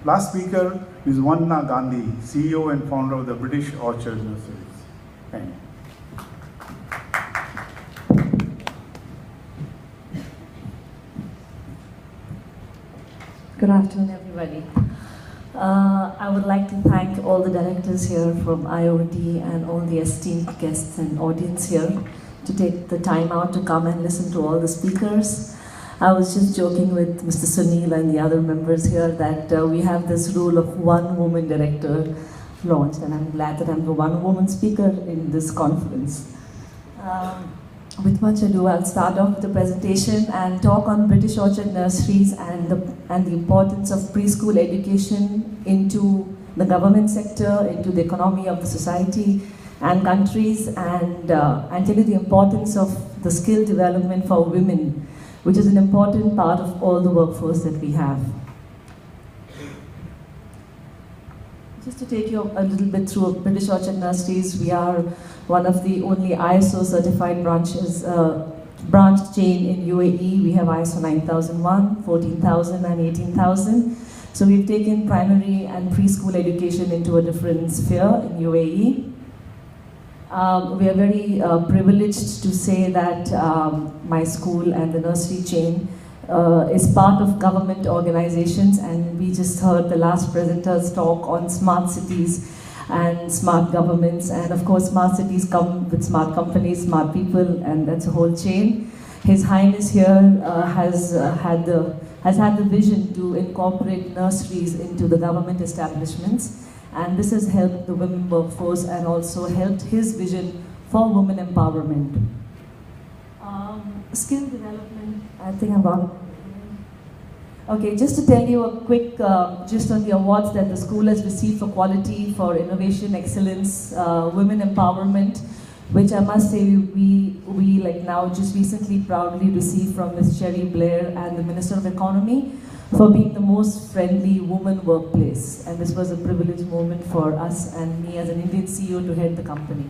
Last speaker is Vandana Gandhi, CEO and founder of the British Orchard Nurseries. Thank you. Good afternoon, everybody. I would like to thank all the directors here from IOD and all the esteemed guests and audience here to take the time out to come and listen to all the speakers. I was just joking with Mr. Sunil and the other members here that we have this rule of one woman director launched, and I'm glad that I'm the one woman speaker in this conference. With much ado, I'll start off with the presentation and talk on British Orchard Nurseries and the importance of preschool education into the government sector, into the economy of the society and countries, and tell you the importance of the skill development for women, which is an important part of all the workforce that we have. Just to take you a little bit through British Orchard Nurseries, we are one of the only ISO certified branch chain in UAE. We have ISO 9001, 14,000 and 18,000. So we've taken primary and preschool education into a different sphere in UAE. We are very privileged to say that my school and the nursery chain is part of government organizations, and we just heard the last presenter's talk on smart cities and smart governments, and of course smart cities come with smart companies, smart people, and that's a whole chain. His Highness here has had the vision to incorporate nurseries into the government establishments, and this has helped the women workforce and also helped his vision for women empowerment. Skill development, I think I'm wrong. Okay, just to tell you a quick gist on the awards that the school has received for quality, for innovation, excellence, women empowerment, which I must say we like now just recently proudly received from Ms. Cherry Blair and the Minister of Economy for being the most friendly woman workplace. And this was a privileged moment for us and me as an Indian CEO to head the company.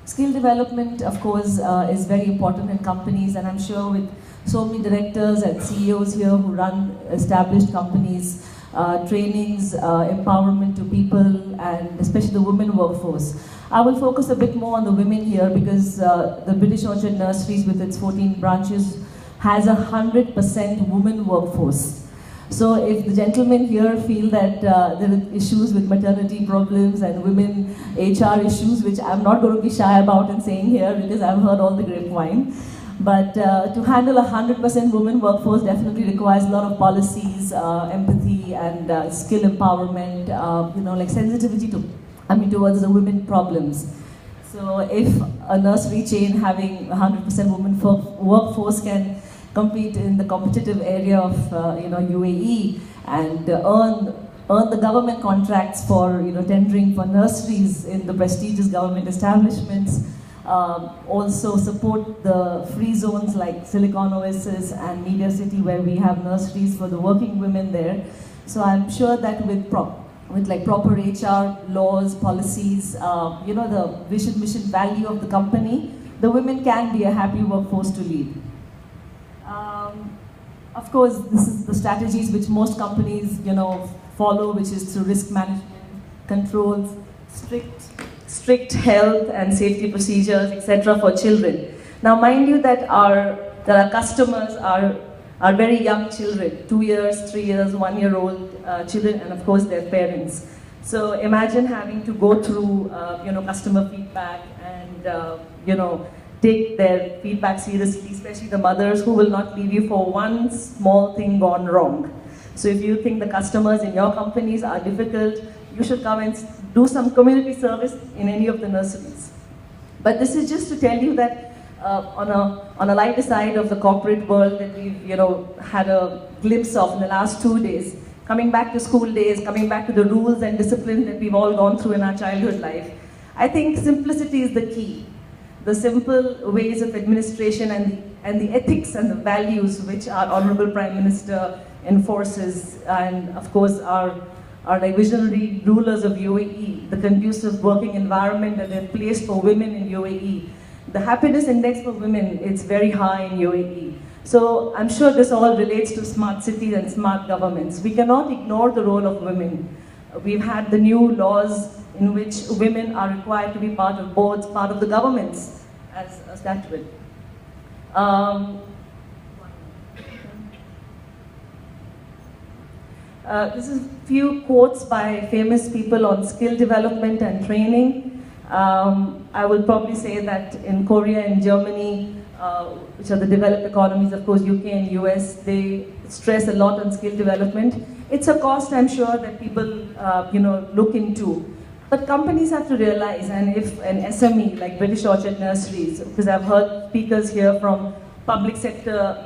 Skill development, of course, is very important in companies, and I'm sure with so many directors and CEOs here who run established companies, trainings, empowerment to people, and especially the women workforce. I will focus a bit more on the women here because the British Orchard Nurseries with its 14 branches has a 100% women workforce. So if the gentlemen here feel that there are issues with maternity problems and women HR issues, which I'm not going to be shy about in saying here because I've heard all the grapevine, but to handle a 100% women workforce definitely requires a lot of policies, empathy, and skill empowerment, like sensitivity towards the women problems. So if a nursery chain having 100% women workforce can compete in the competitive area of UAE and earn the government contracts for tendering for nurseries in the prestigious government establishments, also support the free zones like Silicon Oasis and Media City where we have nurseries for the working women there. So I'm sure that with proper HR laws, policies, the vision, mission, value of the company, the women can be a happy workforce to lead. Of course, this is the strategies which most companies, follow, which is through risk management, controls, strict health and safety procedures, etc. for children. Now, mind you that our customers are very young children, 2 years, 3 years, 1 year old children, and of course their parents. So imagine having to go through, customer feedback and, take their feedback seriously, especially the mothers who will not leave you for one small thing gone wrong. So if you think the customers in your companies are difficult, you should come and do some community service in any of the nurseries. But this is just to tell you that on a lighter side of the corporate world that we've had a glimpse of in the last 2 days, coming back to school days, coming back to the rules and discipline that we've all gone through in our childhood life, I think simplicity is the key. The simple ways of administration and the ethics and the values which our Honorable Prime Minister enforces, and of course our visionary rulers of UAE, the conducive working environment that they've placed for women in UAE. The happiness index for women is very high in UAE. So I'm sure this all relates to smart cities and smart governments. We cannot ignore the role of women. We've had the new laws in which women are required to be part of boards, part of the governments, as a statute. This is a few quotes by famous people on skill development and training. I will probably say that in Korea and Germany, which are the developed economies, of course UK and US, they stress a lot on skill development. It's a cost, I'm sure, that people look into. But companies have to realize, and if an SME like British Orchard Nurseries, because I've heard speakers here from public sector,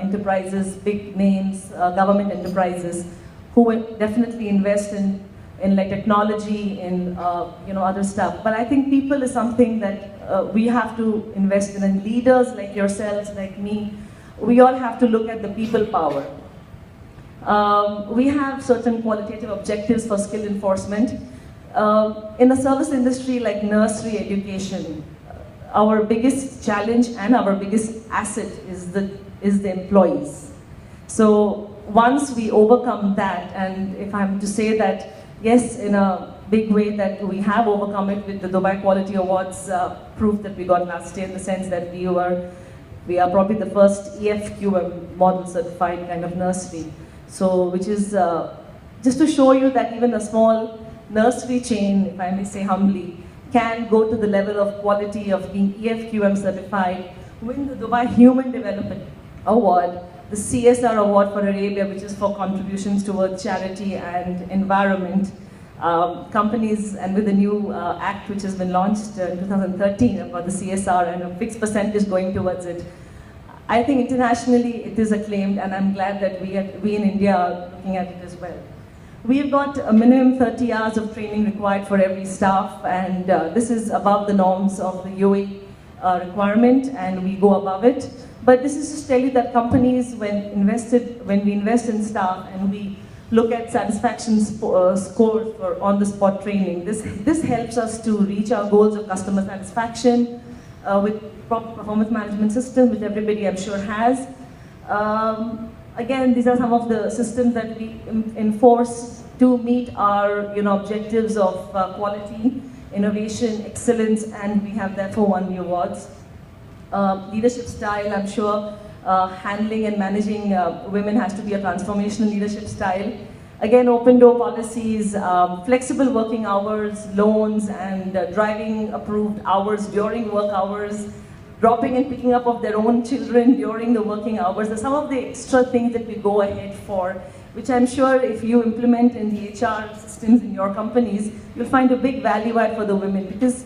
enterprises, big names, government enterprises, who will definitely invest in like technology, in other stuff. But I think people is something that we have to invest in, and leaders like yourselves, like me, we all have to look at the people power. We have certain qualitative objectives for skill enforcement. In a service industry like nursery education, our biggest challenge and our biggest asset is the employees. So once we overcome that, and if I'm to say that, yes, in a big way that we have overcome it with the Dubai Quality Awards proof that we got last year, in the sense that we are probably the first EFQM model certified kind of nursery. So, which is just to show you that even a small nursery chain, if I may say humbly, can go to the level of quality of being EFQM certified, win the Dubai Human Development Award, the CSR Award for Arabia, which is for contributions towards charity and environment. Companies, and with the new act which has been launched in 2013 about the CSR and a fixed percentage going towards it, I think internationally it is acclaimed, and I'm glad that we in India are looking at it as well. We've got a minimum 30 hours of training required for every staff, and this is above the norms of the UAE requirement, and we go above it. But this is to tell you that companies, when we invest in staff and we look at satisfaction scores for on-the-spot training, this helps us to reach our goals of customer satisfaction with proper performance management system, which everybody I'm sure has. Again, these are some of the systems that we enforce to meet our objectives of quality, innovation, excellence, and we have therefore won the awards. Leadership style, I'm sure handling and managing women has to be a transformational leadership style. Again, open door policies, flexible working hours, loans, and driving approved hours during work hours, dropping and picking up of their own children during the working hours are some of the extra things that we go ahead for, which I'm sure if you implement in the HR systems in your companies, you'll find a big value add for the women, because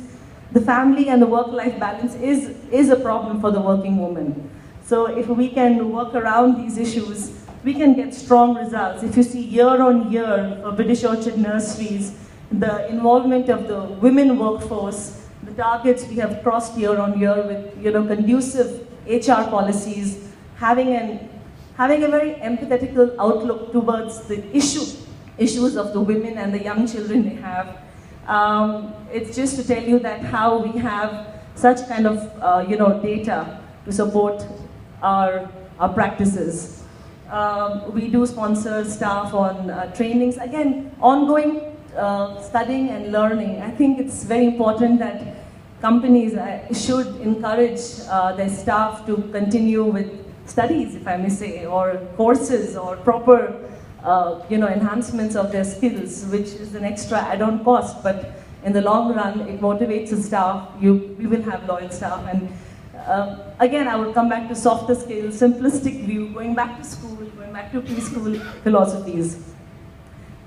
the family and the work-life balance is a problem for the working woman. So if we can work around these issues, we can get strong results. If you see year on year for British Orchard Nurseries, the involvement of the women workforce, the targets we have crossed year on year with conducive HR policies, having a very empathetical outlook towards the issues of the women and the young children they have. It's just to tell you that how we have such kind of data to support our practices. We do sponsor staff on trainings. Again, ongoing studying and learning. I think it's very important that companies should encourage their staff to continue with studies, if I may say, or courses, or proper enhancements of their skills, which is an extra add-on cost, but in the long run, it motivates the staff. We will have loyal staff. And again, I would come back to softer skills, simplistic view, going back to school, going back to preschool philosophies.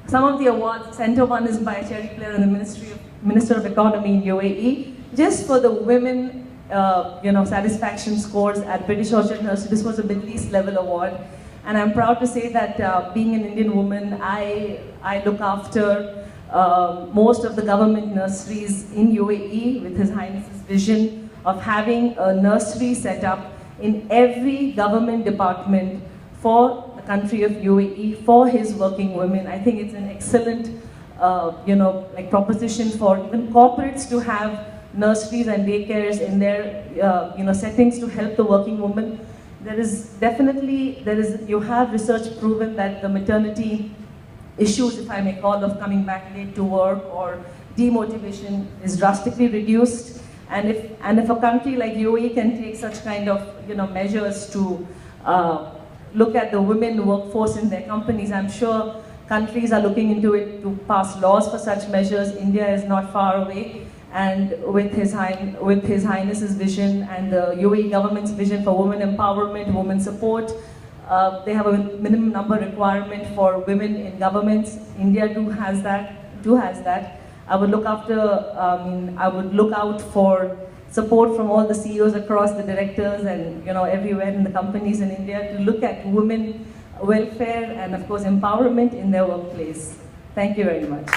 Some of the awards, center one is by Cherry Player and the Minister of Economy in UAE, just for the women satisfaction scores at British Orchard Nursery. This was a Middle East level award. And I'm proud to say that being an Indian woman, I look after most of the government nurseries in UAE with His Highness's vision of having a nursery set up in every government department for the country of UAE for his working women. I think it's an excellent proposition for even corporates to have nurseries and daycares in their settings to help the working woman. you have research proven that the maternity issues, if I may call, of coming back late to work or demotivation is drastically reduced. And if a country like UAE can take such kind of measures to look at the women workforce in their companies, I'm sure countries are looking into it to pass laws for such measures. India is not far away, and with His Highness's vision and the UAE government's vision for women empowerment, women support, they have a minimum number requirement for women in governments. India too has that. I would look out for support from all the CEOs across the directors and everywhere in the companies in India to look at women welfare and of course empowerment in their workplace. Thank you very much.